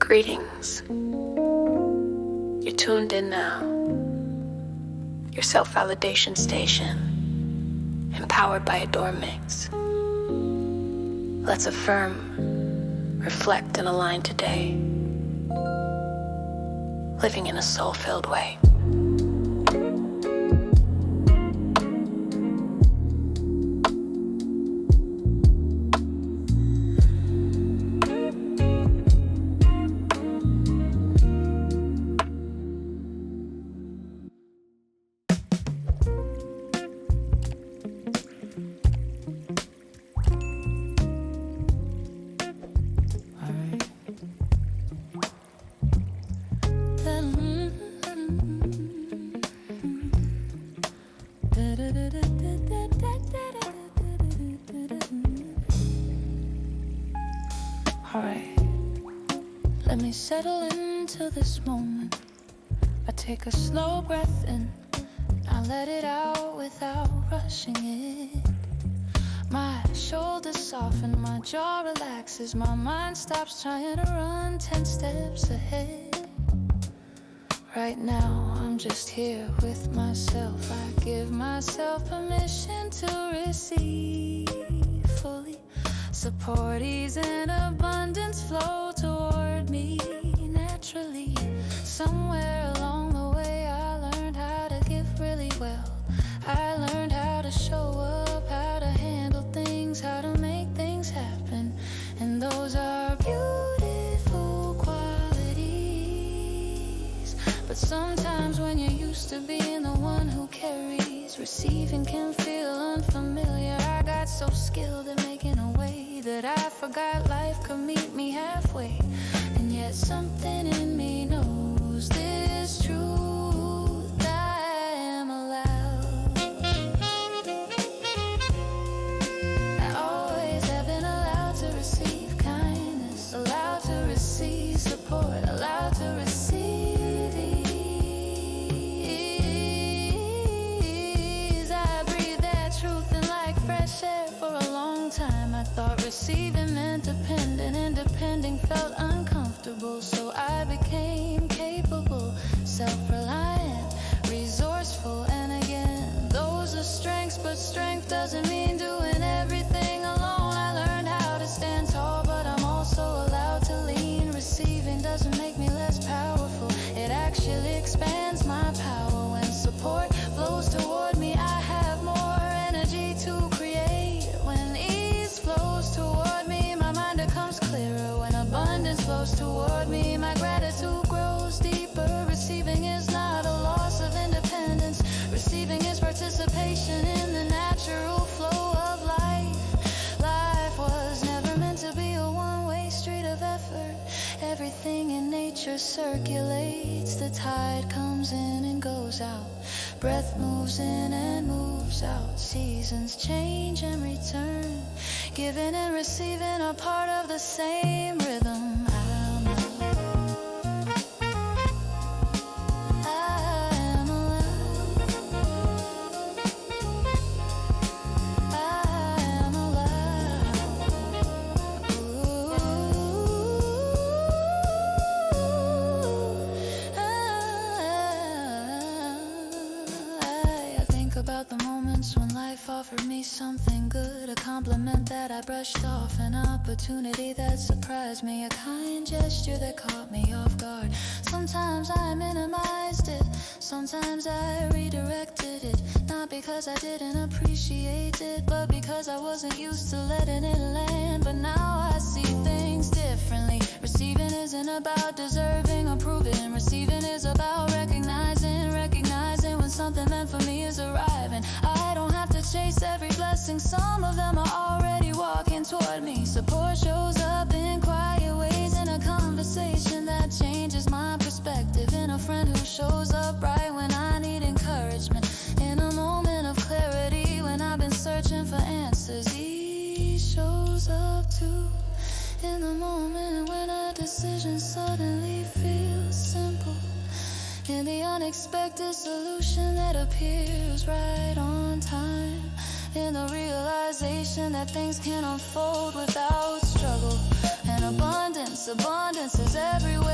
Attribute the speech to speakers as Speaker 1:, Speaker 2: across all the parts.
Speaker 1: Greetings. You're tuned in now. Your self-validation station, empowered by a door mix. Let's affirm, reflect, and align today, living in a soul-filled way.
Speaker 2: Let me settle into this moment. I take a slow breath in, I let it out without rushing it. My shoulders soften, my jaw relaxes, my mind stops trying to run 10 steps ahead. Right now I'm just here with myself. I give myself permission to receive fully. Support, ease, and abundance flow toward me naturally. Somewhere along the way I learned how to give really well. I learned how to show up, how to handle things, how to make things happen. And those are beautiful qualities. But sometimes when you're used to being the one who carries, receiving can feel unfamiliar. I got so skilled at making a way that I forgot life could meet me halfway. And yet something in me knows this truth, I am allowed. I always have been allowed to receive kindness, allowed to receive support, allowed to receive ease. I breathe that truth in like fresh air for a long time. I thought receiving meant dependent, and depending felt uncomfortable. So I became capable, self-reliant, resourceful. And again, those are strengths, but strength doesn't mean doing everything alone. I learned how to stand tall, but I'm also allowed to lean. Receiving doesn't make me less powerful, it actually expands my power. When support flows toward me, I have more energy to create. When ease flows toward me, my mind becomes clearer. When abundance flows toward me, my gratitude grows deeper. Receiving is not a loss of independence. Receiving is participation in the natural flow of life. Life was never meant to be a one-way street of effort. Everything in nature circulates. The tide comes in and goes out. Breath moves in and moves out. Seasons change and return. Giving and receiving are part of the same rhythm. About the moments when life offered me something good, a compliment that I brushed off, an opportunity that surprised me, a kind gesture that caught me off guard. Sometimes I minimized it, sometimes I redirected it, not because I didn't appreciate it, but because I wasn't used to letting it land. But now I see things differently. Receiving isn't about deserving or proving. Receiving is about recognizing when something meant for me is arriving. I don't have to chase every blessing, some of them are already walking toward me. Support shows up in quiet ways, in a conversation that changes my perspective, in a friend who shows up right when I need encouragement, in a moment of clarity when I've been searching for answers. He shows up too, in the moment when a decision suddenly feels simple, in the unexpected solution that appears right on time, in the realization that things can unfold without struggle. And abundance is everywhere.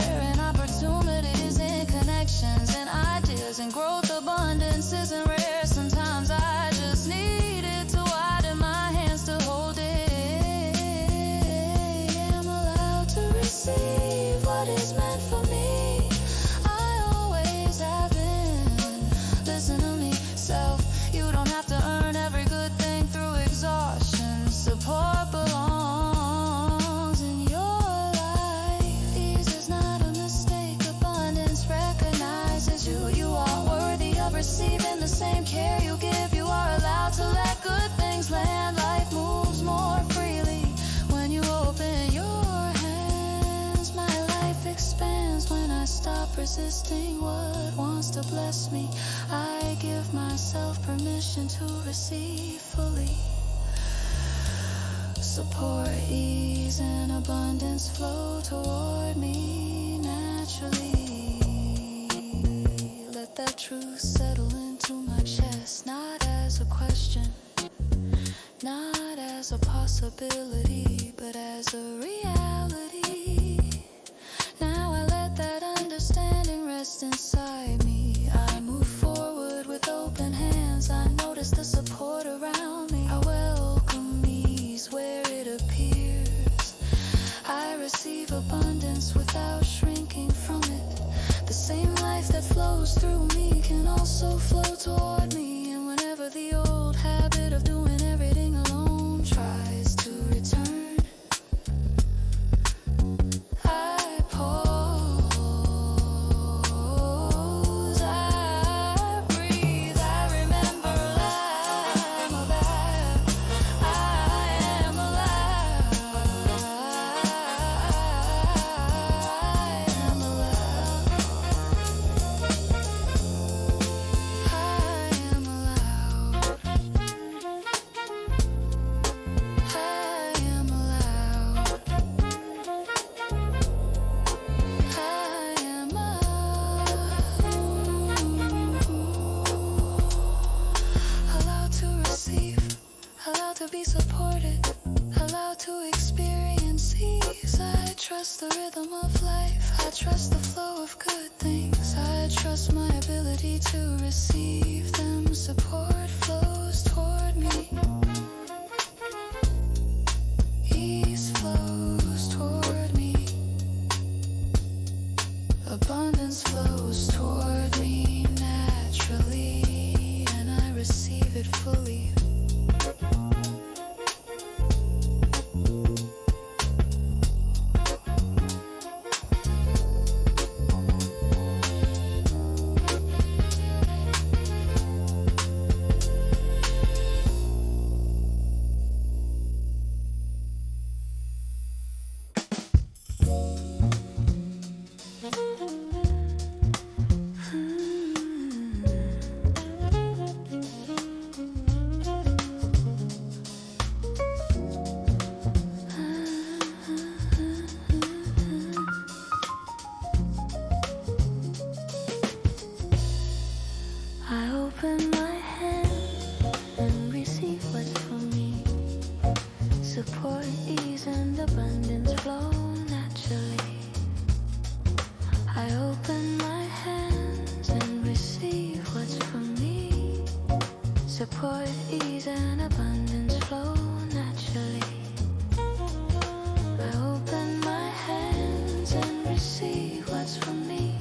Speaker 2: manifesting what wants to bless me. I give myself permission to receive fully. Support, ease, and abundance flow toward me naturally. Let that truth settle into my chest, not as a question, not as a possibility, but as a reality. Now I let that understanding rest inside me. I move forward with open hands. I notice the support around me. I welcome ease where it appears. I receive abundance without shrinking from it. The same life that flows through me can also flow toward me. And whenever the old habit of doing everything alone tries to return, I pause, I breathe, I remember I'm alive, I am alive, I am alive, I am allowed, I am allowed, I am allowed to receive, allowed to be supported, allowed to experience ease. I trust the rhythm of life, I trust the flow of good things, I trust my ability to receive them. Support flows toward me, ease flows toward me, abundance flows toward me naturally, and I receive it fully. I open my hand and receive what's for me. Support, ease, and abundance flow naturally. I open my hands and receive what's for me. Support, ease, and abundance flow naturally. I open my hands and receive what's for me.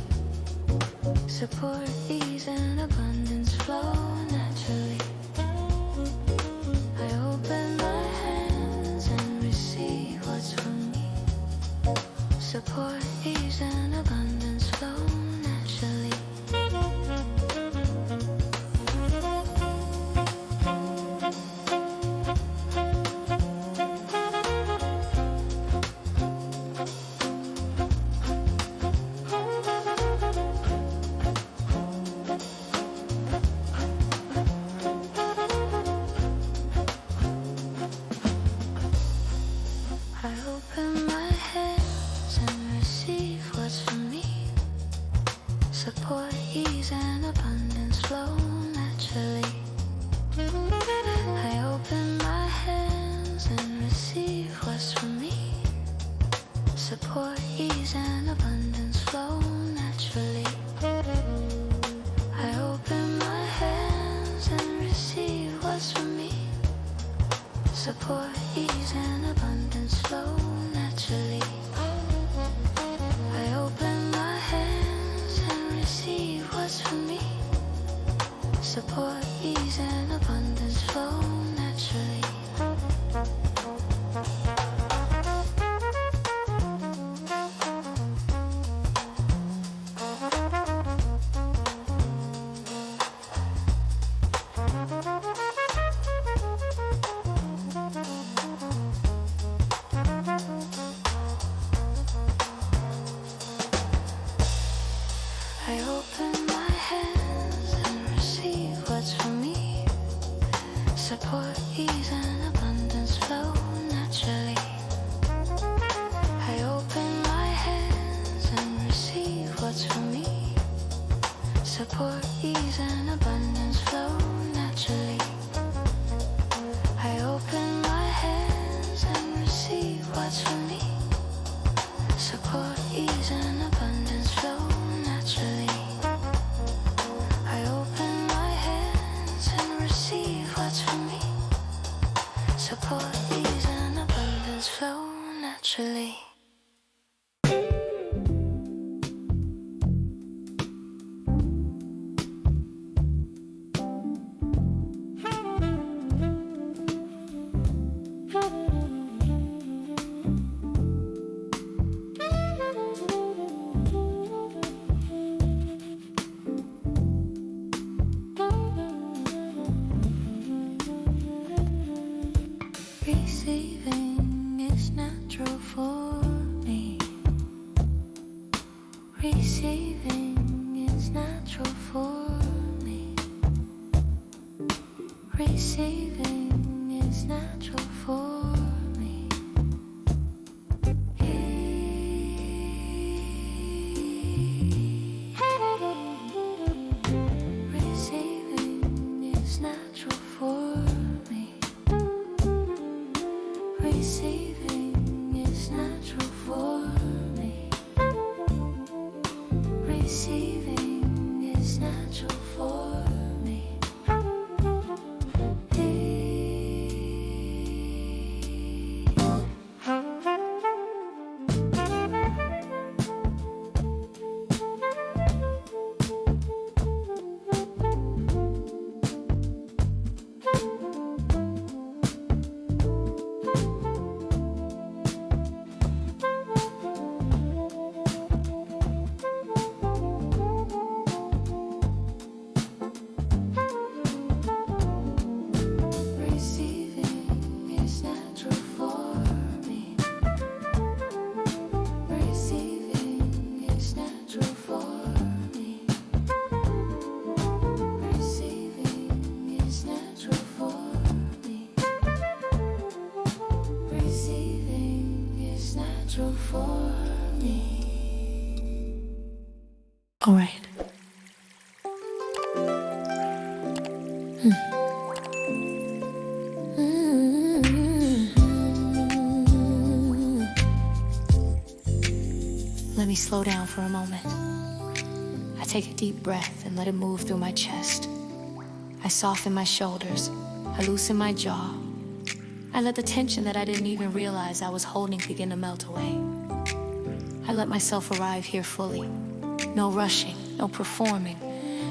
Speaker 2: Support, ease, and abundance flow naturally. I open my hands and receive what's for me. Support, ease, and abundance flow naturally. I open my hands and receive what's for me. Support, ease, and abundance flow naturally. I open my hands and receive what's for me. Support, ease, and abundance flow naturally. I open my hands and receive what's for me. Support, ease, and abundance flow naturally. I open my hands and receive what's for me. Support, ease, and abundance flow naturally. naturally. Receiving is natural for me. Receiving is natural for me. Receiving is natural for me. Receiving is natural for me. Receiving is natural for me. Receiving is natural for me. All right. Let me slow down for a moment. I take a deep breath and let it move through my chest. I soften my shoulders. I loosen my jaw. I let the tension that I didn't even realize I was holding begin to melt away. I let myself arrive here fully. No rushing, no performing,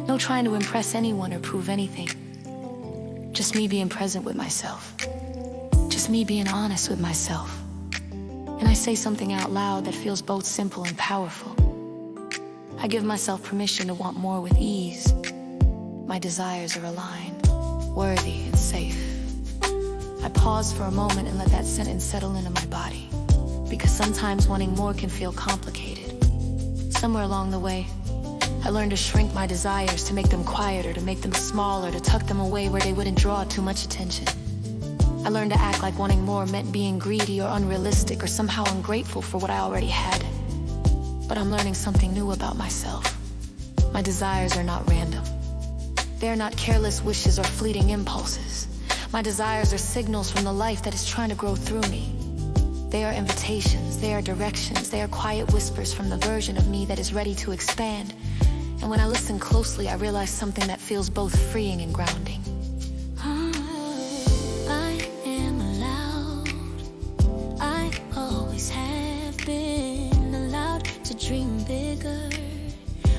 Speaker 2: no trying to impress anyone or prove anything. Just me being present with myself. Just me being honest with myself. And I say something out loud that feels both simple and powerful. I give myself permission to want more with ease. My desires are aligned, worthy and safe. I pause for a moment and let that sentence settle into my body. Because sometimes wanting more can feel complicated. Somewhere along the way, I learned to shrink my desires, to make them quieter, to make them smaller, to tuck them away where they wouldn't draw too much attention. I learned to act like wanting more meant being greedy or unrealistic or somehow ungrateful for what I already had. But I'm learning something new about myself. My desires are not random. They are not careless wishes or fleeting impulses. My desires are signals from the life that is trying to grow through me. They are invitations, they are directions, they are quiet whispers from the version of me that is ready to expand. And when I listen closely, I realize something that feels both freeing and grounding. I am allowed, I always have been allowed to dream bigger,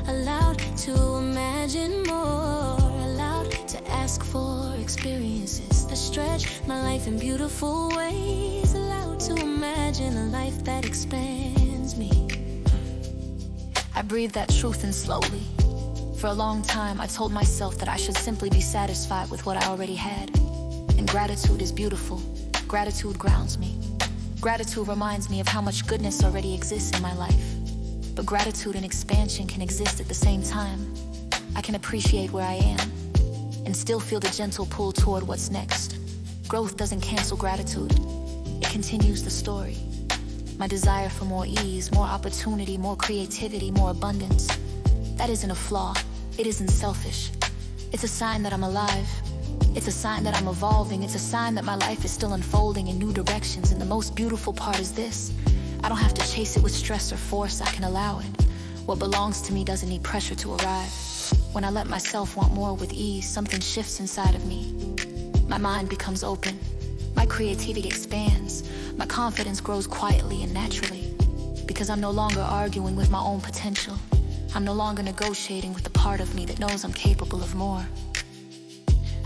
Speaker 2: allowed to imagine more, allowed to ask for experiences that stretch my life in beautiful ways, allowed to imagine a life that expands me. I breathe that truth in slowly. For a long time, I told myself that I should simply be satisfied with what I already had. And gratitude is beautiful. Gratitude grounds me. Gratitude reminds me of how much goodness already exists in my life. But gratitude and expansion can exist at the same time. I can appreciate where I am and still feel the gentle pull toward what's next. Growth doesn't cancel gratitude. It continues the story. My desire for more ease, more opportunity, more creativity, more abundance. That isn't a flaw. It isn't selfish. It's a sign that I'm alive. It's a sign that I'm evolving. It's a sign that my life is still unfolding in new directions. And the most beautiful part is this: I don't have to chase it with stress or force. I can allow it. What belongs to me doesn't need pressure to arrive. When I let myself want more with ease, something shifts inside of me. My mind becomes open. My creativity expands. My confidence grows quietly and naturally, because I'm no longer arguing with my own potential. I'm no longer negotiating with the part of me that knows I'm capable of more.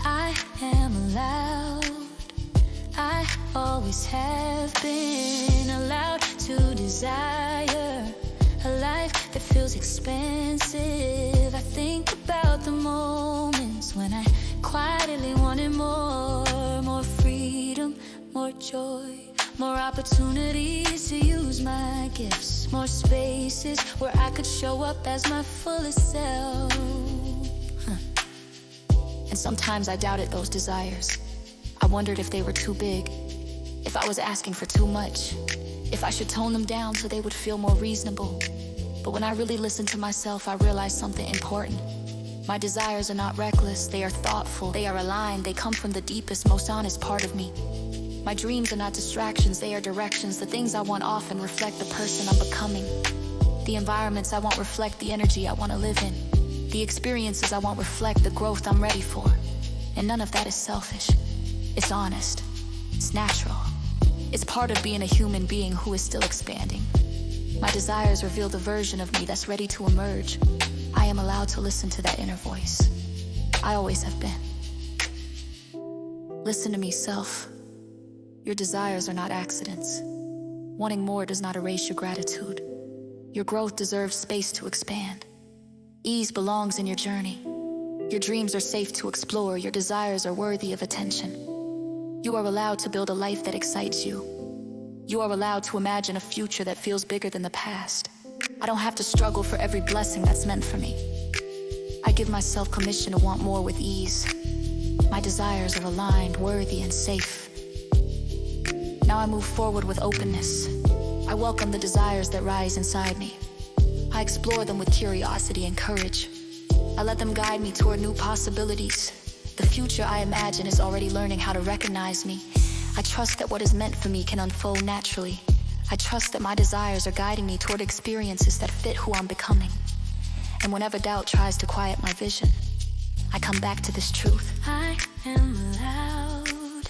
Speaker 2: I am allowed, I always have been allowed to desire a life that feels expansive. I think about the moments when I quietly wanted more freedom, more joy, more opportunities to use my gifts, more spaces where I could show up as my fullest self. And sometimes I doubted those desires. I wondered if they were too big, if I was asking for too much, if I should tone them down so they would feel more reasonable. But when I really listened to myself, I realized something important. My desires are not reckless, they are thoughtful, they are aligned, they come from the deepest, most honest part of me. My dreams are not distractions, they are directions. The things I want often reflect the person I'm becoming. The environments I want reflect the energy I want to live in. The experiences I want reflect the growth I'm ready for. And none of that is selfish. It's honest. It's natural. It's part of being a human being who is still expanding. My desires reveal the version of me that's ready to emerge. I am allowed to listen to that inner voice. I always have been. Listen to me, self. Your desires are not accidents. Wanting more does not erase your gratitude. Your growth deserves space to expand. Ease belongs in your journey. Your dreams are safe to explore. Your desires are worthy of attention. You are allowed to build a life that excites you. You are allowed to imagine a future that feels bigger than the past. I don't have to struggle for every blessing that's meant for me. I give myself permission to want more with ease. My desires are aligned, worthy, and safe. Now I move forward with openness. I welcome the desires that rise inside me. I explore them with curiosity and courage. I let them guide me toward new possibilities. The future I imagine is already learning how to recognize me. I trust that what is meant for me can unfold naturally. I trust that my desires are guiding me toward experiences that fit who I'm becoming. And whenever doubt tries to quiet my vision, I come back to this truth. I am allowed,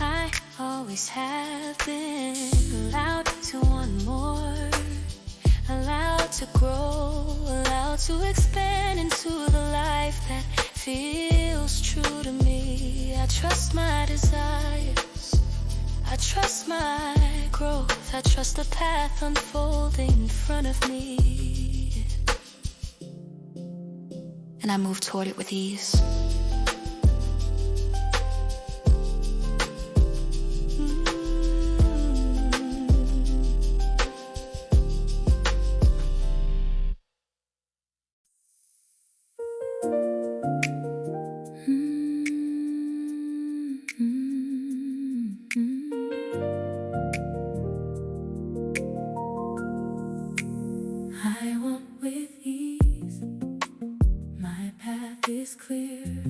Speaker 2: I always have been allowed to want more, allowed to grow, allowed to expand into the life that feels true to me. I trust my desires, I trust my growth, I trust the path unfolding in front of me. And I move toward it with ease. I walk with ease, my path is clear.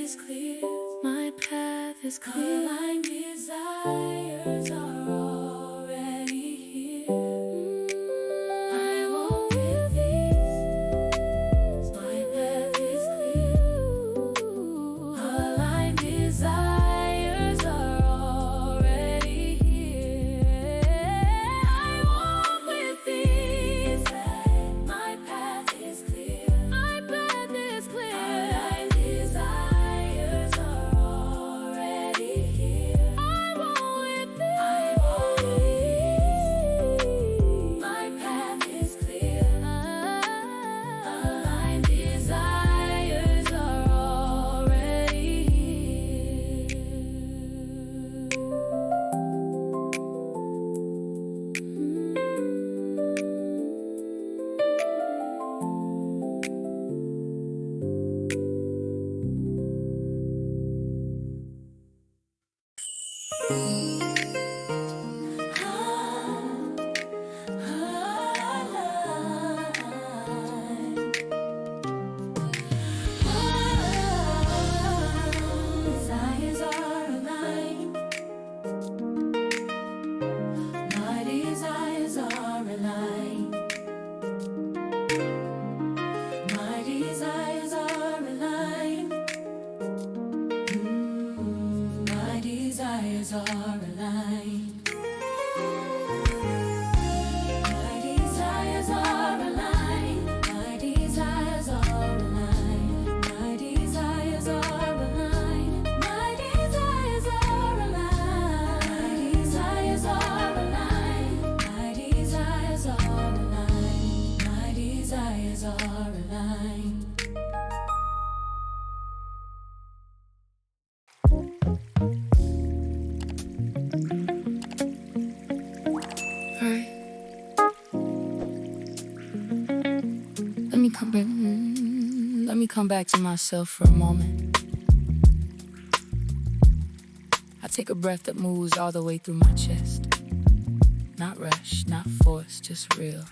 Speaker 2: is clear. My path is clear. All my desires are already here. I walk with ease. My path is clear. All my desires are already here. I walk with ease. My path is clear. My path is clear. All my desires are already here. I walk with ease. My path is clear. All my desires are already here. Desires are aligned. My desires are aligned. My desires are aligned. My desires are aligned. My desires are aligned. My desires are aligned. My desires are aligned. My desires are aligned. My desires are aligned. My desires are aligned. My desires are aligned. Alright. Let me come back to myself for a moment. I take a breath that moves all the way through my chest. Not rush, not forced, just real.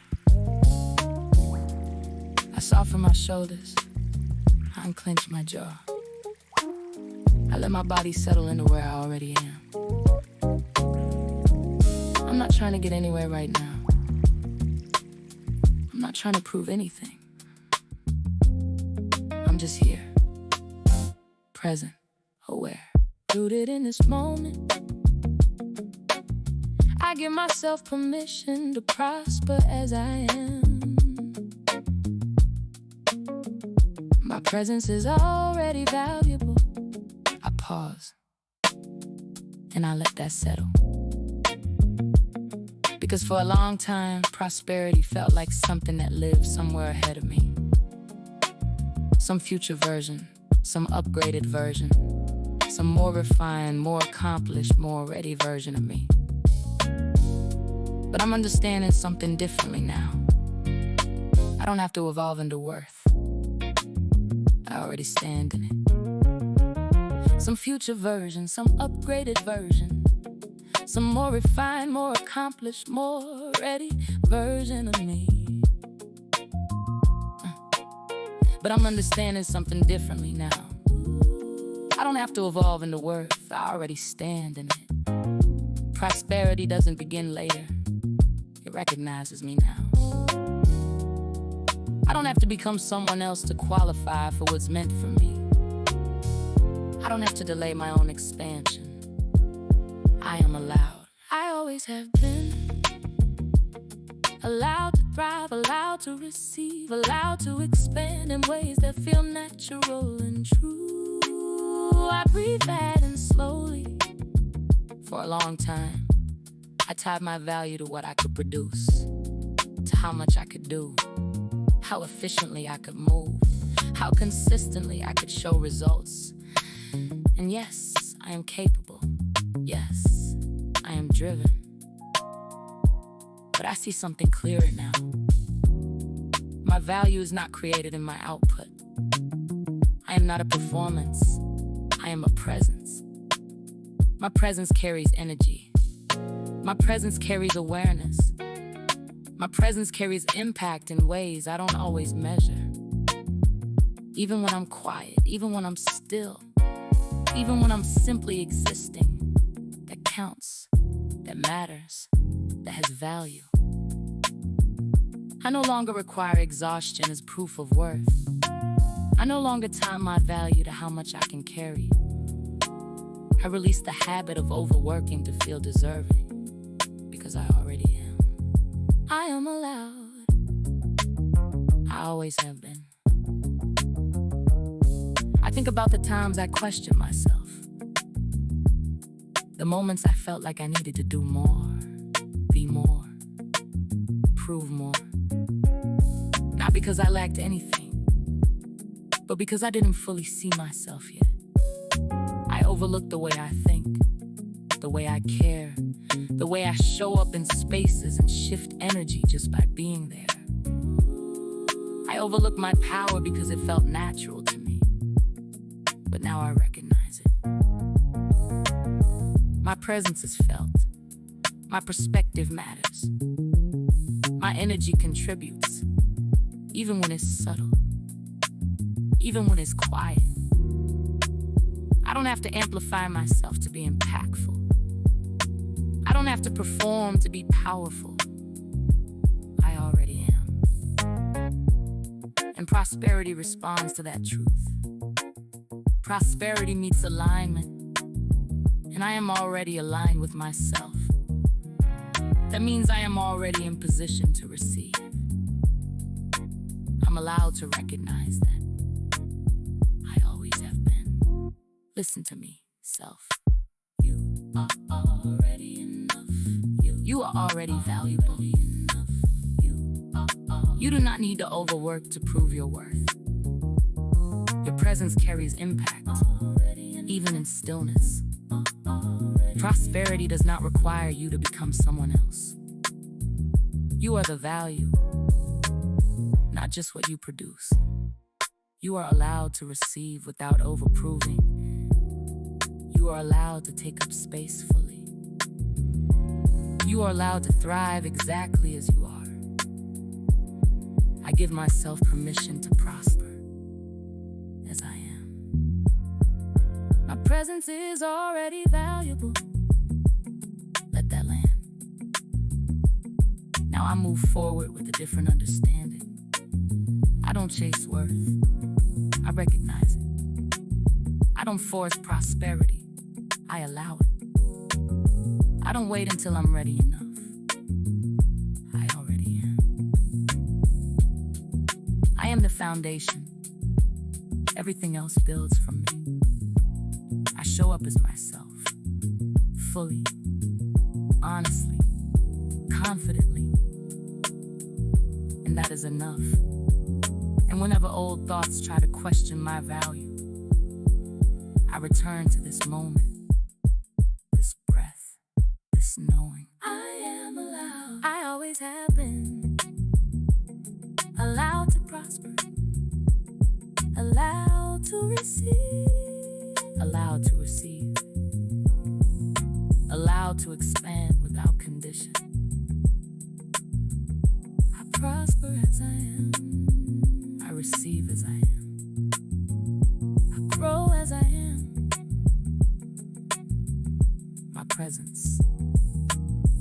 Speaker 2: I soften my shoulders. I unclench my jaw. I let my body settle into where I already am. I'm not trying to get anywhere right now. I'm not trying to prove anything. I'm just here, present, aware, rooted in this moment. I give myself permission to prosper as I am. My presence is already valuable. I pause, and I let that settle. Because for a long time, prosperity felt like something that lived somewhere ahead of me. Some future version, some upgraded version, some more refined, more accomplished, more ready version of me. But I'm understanding something differently now. I don't have to evolve into worth. I already stand in it. Some future version, some upgraded version, some more refined, more accomplished, more ready version of me. But I'm understanding something differently now. I don't have to evolve into worth. I already stand in it. Prosperity doesn't begin later. It recognizes me now. I don't have to become someone else to qualify for what's meant for me. I don't have to delay my own expansion. I am allowed. I always have been allowed to thrive, allowed to receive, allowed to expand in ways that feel natural and true. I breathe fast and slowly. For a long time, I tied my value to what I could produce, to how much I could do, how efficiently I could move, how consistently I could show results. And yes, I am capable. Yes, I am driven. But I see something clearer now. My value is not created in my output. I am not a performance. I am a presence. My presence carries energy. My presence carries awareness. My presence carries impact in ways I don't always measure. Even when I'm quiet, even when I'm still,
Speaker 3: Even when I'm simply existing, that counts, that matters, that has value. I no longer require exhaustion as proof of worth. I no longer tie my value to how much I can carry. I release the habit of overworking to feel deserving, because I already am. I am allowed. I always have been. I think about the times I questioned myself. The moments I felt like I needed to do more, be more, prove more. Not because I lacked anything, but because I didn't fully see myself yet. I overlooked the way I think, the way I care, the way I show up in spaces and shift energy just by being there. I overlooked my power because it felt natural to me, but now I recognize it. My presence is felt. My perspective matters. My energy contributes, even when it's subtle, even when it's quiet. I don't have to amplify myself to be impactful. I don't have to perform to be powerful. I already am. And prosperity responds to that truth. Prosperity meets alignment, and I am already aligned with myself. That means I am already in position to receive. I'm allowed to recognize that. I always have been. Listen to me, self. You are already enough. You are already valuable. You do not need to overwork to prove your worth. Your presence carries impact, even in stillness. Prosperity does not require you to become someone else. You are the value, not just what you produce. You are allowed to receive without overproving. You are allowed to take up space fully. You are allowed to thrive exactly as you are. I give myself permission to prosper as I am. My presence is already valuable. Let that land. Now I move forward with a different understanding. I don't chase worth. I recognize it. I don't force prosperity. I allow it. I don't wait until I'm ready enough. I already am. I am the foundation. Everything else builds from me. I show up as myself, fully, honestly, confidently, and that is enough. And whenever old thoughts try to question my value, I return to this moment, this breath, this knowing. I am allowed. I always have been. Allowed to prosper. Allowed to receive. Allowed to receive. Allowed to expand without condition. I prosper as I am. I receive as I am. I grow as I am. My presence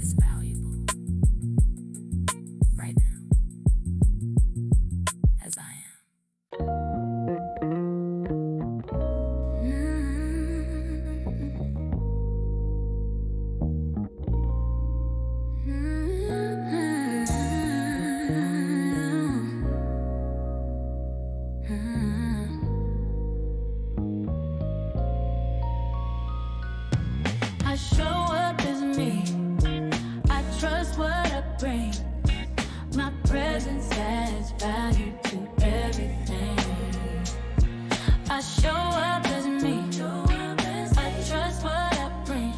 Speaker 3: is valuable right now, as I am.
Speaker 2: I show up as me. I trust what I bring. My presence adds value to everything. I show up as me. I trust what I bring.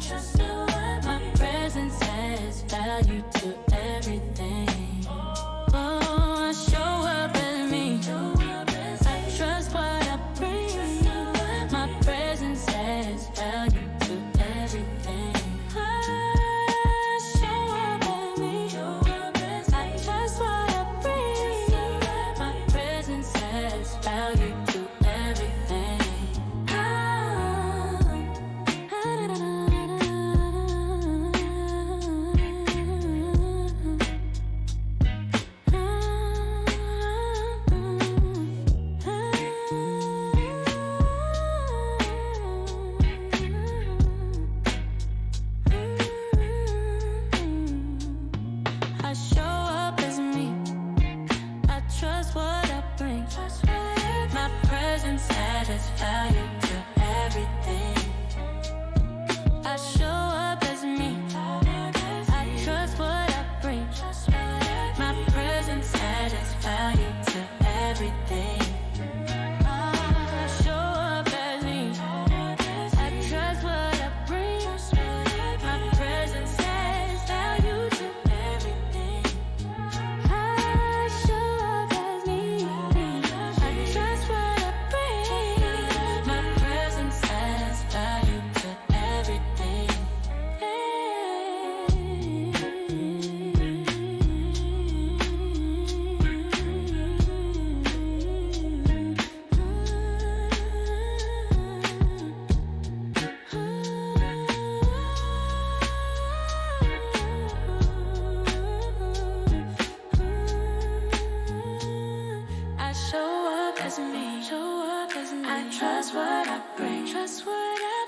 Speaker 2: My presence adds value to everything. Oh, I show up as me. I trust what I bring. My presence adds value to everything.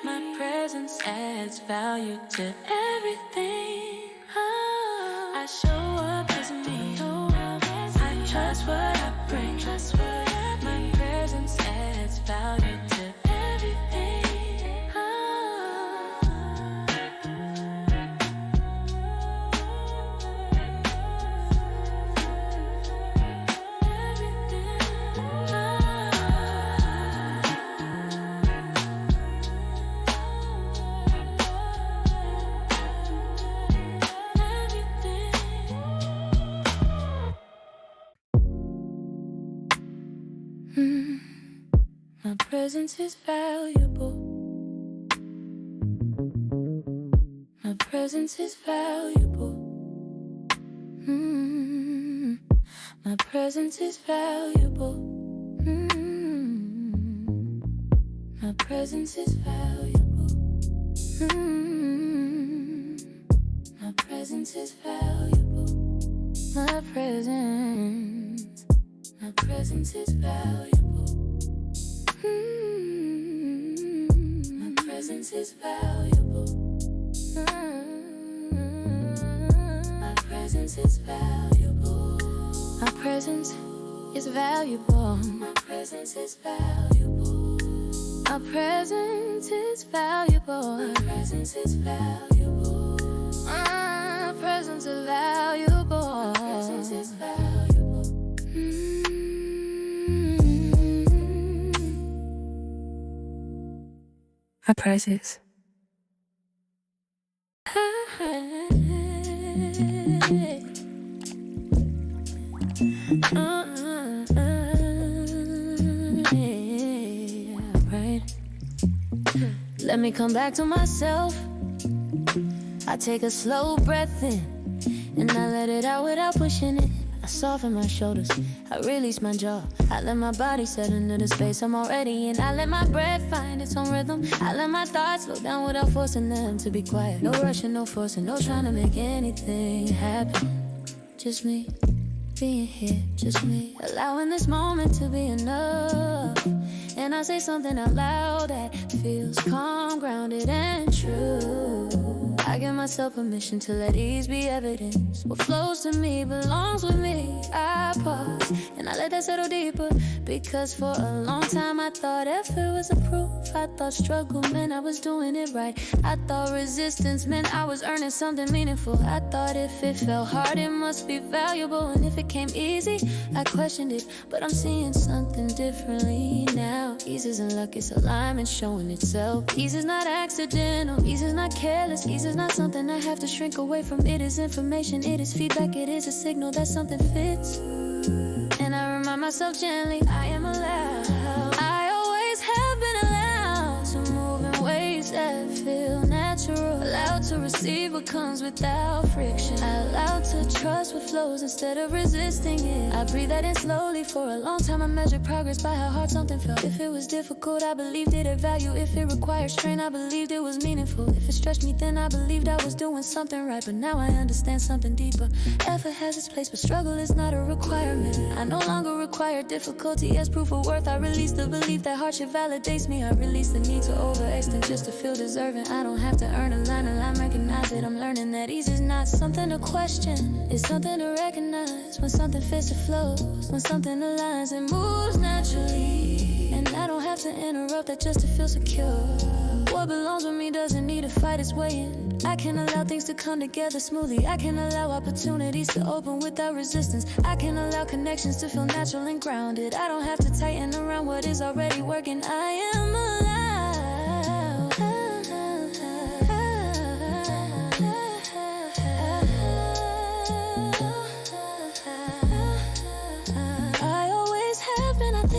Speaker 2: My presence adds value to everything. I show up as me. I trust what I bring. My presence adds value to everything. My presence is valuable. My presence is valuable. My presence is valuable. My presence is valuable. My presence is valuable. My presence. My presence is valuable. My presence is valuable. My presence is valuable. My presence is valuable. My presence is valuable. My presence is valuable. My presence is valuable. My presence is valuable. My presence is valuable. My presence. Right. Let me come back to myself. I take a slow breath in, and I let it out without pushing it. I soften my shoulders, I release my jaw. I let my body settle into the space I'm already in. I let my breath find its own rhythm. I let my thoughts slow down without forcing them to be quiet. No rushing, no forcing, no trying to make anything happen. Just me, being here, just me. Allowing this moment to be enough. And I say something out loud that feels calm, grounded, and true. I give myself permission to let ease be evidence. What flows to me belongs with me. I pause and I let that settle deeper. Because for a long time I thought effort was a proof. I thought struggle meant I was doing it right. I thought resistance meant I was earning something meaningful. I thought if it felt hard it must be valuable. And if it came easy, I questioned it. But I'm seeing something differently now. Ease isn't luck, it's alignment showing itself. Ease is not accidental, ease is not careless. Ease is not something I have to shrink away from. It is information, it is feedback, it is a signal that something fits. And I remind myself gently, I am allowed. I always have been allowed to move in ways that feel natural. Allowed to receive what comes without friction. Allowed to trust what flows instead of resisting it. I breathe that in slowly. For a long time I measured progress by how hard something felt. If it was difficult, I believed it had value. If it required strain, I believed it was meaningful. If it stretched me thin, I believed I was doing something right. But now I understand something deeper. Effort has its place, but struggle is not a requirement. I no longer require difficulty as proof of worth. I release the belief that hardship validates me. I release the need to overextend just to feel deserving. I don't have to earn a line, recognize it. I'm learning that ease is not something to question. It's something to recognize. When something fits, it flows. When something aligns, it moves naturally. And I don't have to interrupt that just to feel secure. What belongs with me doesn't need to fight its way in. I can allow things to come together smoothly. I can allow opportunities to open without resistance. I can allow connections to feel natural and grounded. I don't have to tighten around what is already working. I am allowed.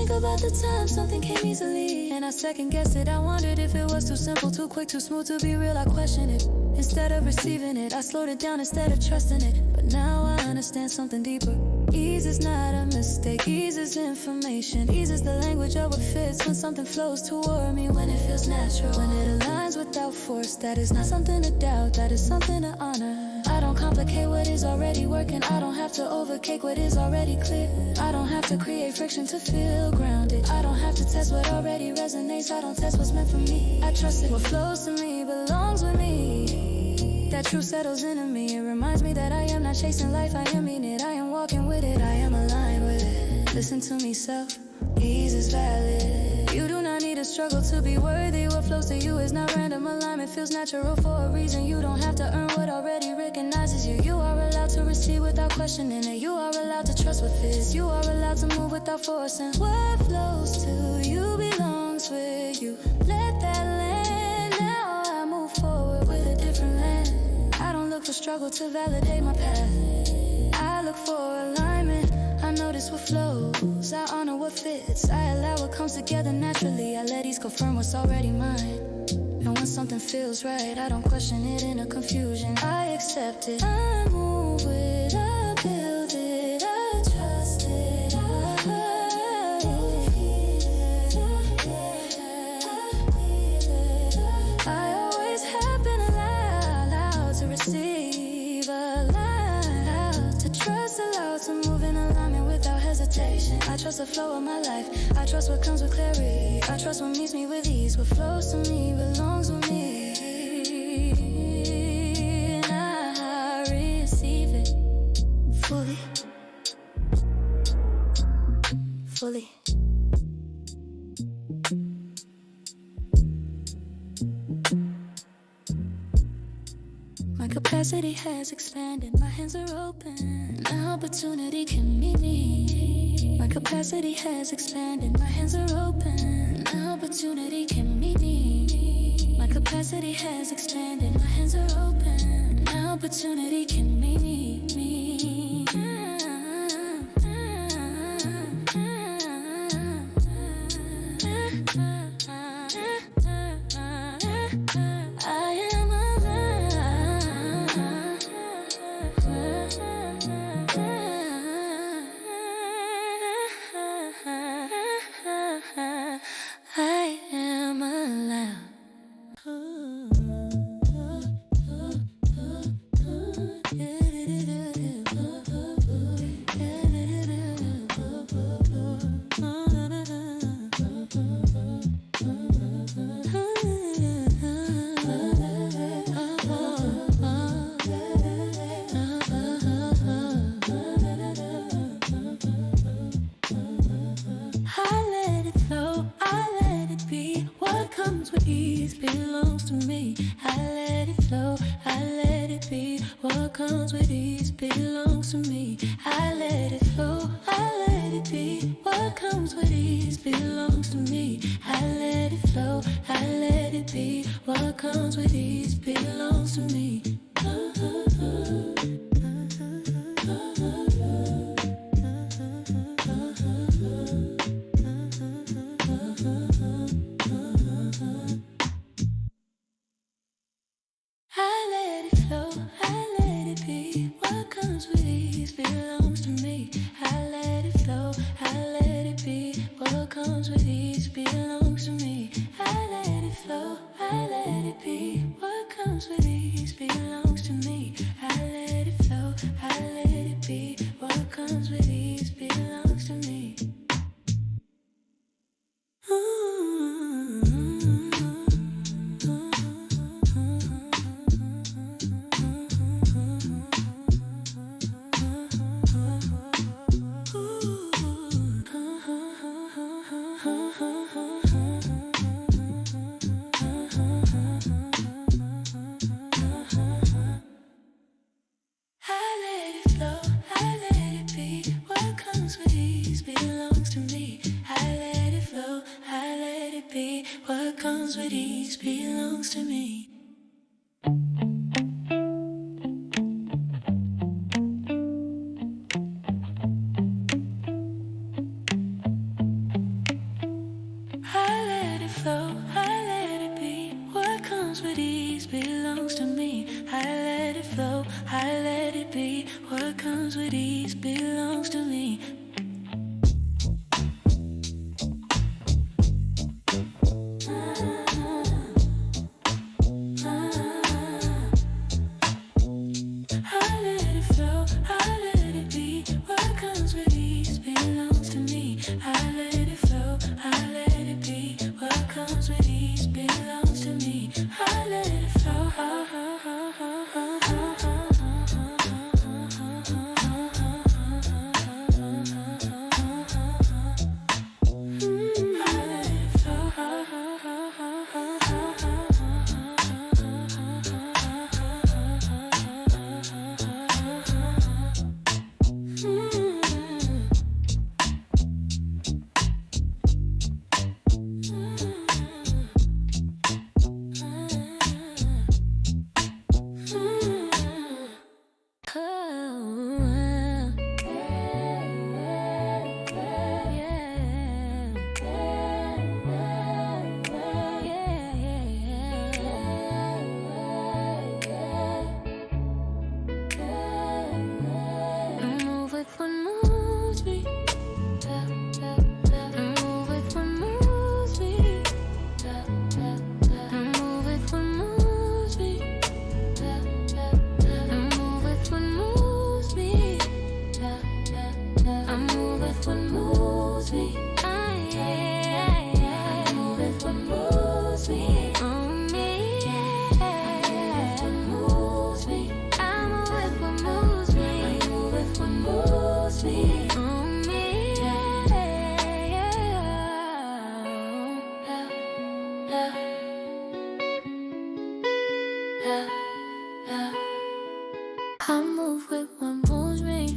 Speaker 2: About the time something came easily, and I second guessed it. I wondered if it was too simple, too quick, too smooth to be real. I questioned it. Instead of receiving it, I slowed it down instead of trusting it. But now I understand something deeper. Ease is not a mistake, ease is information. Ease is the language of what fits. When something flows toward me, when it feels natural, when it aligns without force. That is not something to doubt, that is something to honor. I don't complicate what is already working. I don't have to overcake what is already clear. I don't have to create friction to feel grounded. I don't have to test what already resonates. I don't test what's meant for me. I trust it. What flows to me belongs with me. That truth settles into me. It reminds me that I am not chasing life, I am in it. I am walking with it, I am aligned with it. Listen to me, self, ease is valid. You do not need a struggle to be worthy. What flows to you is not random alignment, feels natural for a reason. You don't have to earn what already recognizes you. You are allowed to receive without questioning it. You are allowed to trust what fits. You are allowed to move without forcing. What flows to you belongs with you. Let that land. Now I move forward with a different land. I don't look for struggle to validate my path. I look for alignment. I notice what flows, I honor what fits. I allow what comes together naturally. I let ease confirm what's already mine. And when something feels right, I don't question it in a confusion. I accept it, I move with it, I build it, I trust it, I feel it, I always have been allowed to receive, allowed to trust, allowed to move in alignment without hesitation. I trust the flow of my life. I trust what comes with clarity. I trust what meets me with ease. What flows to me belongs with me. And I receive it fully. Fully. My capacity has expanded, my hands are open. Now opportunity can meet me. My capacity has expanded, my hands are open. Now opportunity can meet me. My capacity has expanded, my hands are open. Now opportunity can meet me. I am I am allowed. I let it flow, I let it be. What comes with ease belongs to me. I let it flow, I let it be. What comes with ease belongs to me. I let it flow, I let it be. What comes with ease belongs to me. I let it flow, I let it be. What comes with ease belongs to me. I let it flow, I let it be. What comes with ease belongs to me. I let it flow, I let it be. What comes with ease belongs to me. I let it flow, I let it be. What comes with ease belongs to me. I let it flow, I let it be. What comes with ease belongs to me. I let it flow, I let it be. What comes with ease belongs to me. I let it flow, I let it be. What comes with ease belongs to me. I let it flow, I let it be. What comes with ease belongs to me. I let it flow, I let it be. What comes with ease belongs to me. I yeah, yeah. I move with what moves me.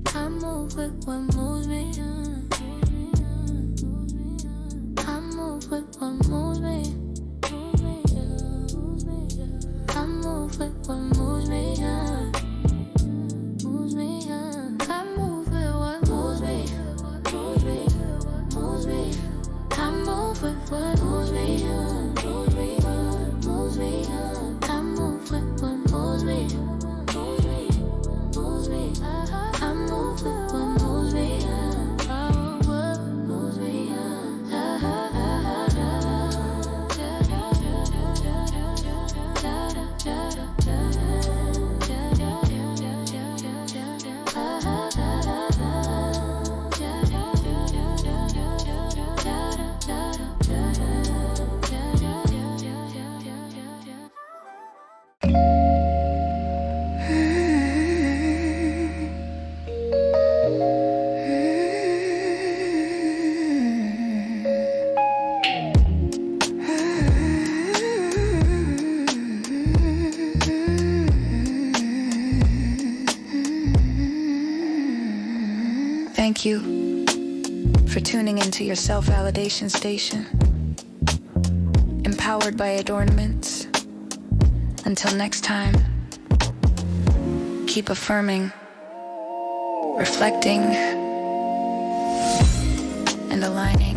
Speaker 2: I move with what moves me. I move with what moves me. I move with what moves me. Moves me. I move with what moves me. Moves me. Moves me. I move with what moves me. Moves me. Moves me. I move with what moves me. Moves me. Moves me. I move with what moves me. I move what moves me.
Speaker 1: Thank you for tuning into your self-validation station, empowered by adornments. Until next time, keep affirming, reflecting, and aligning.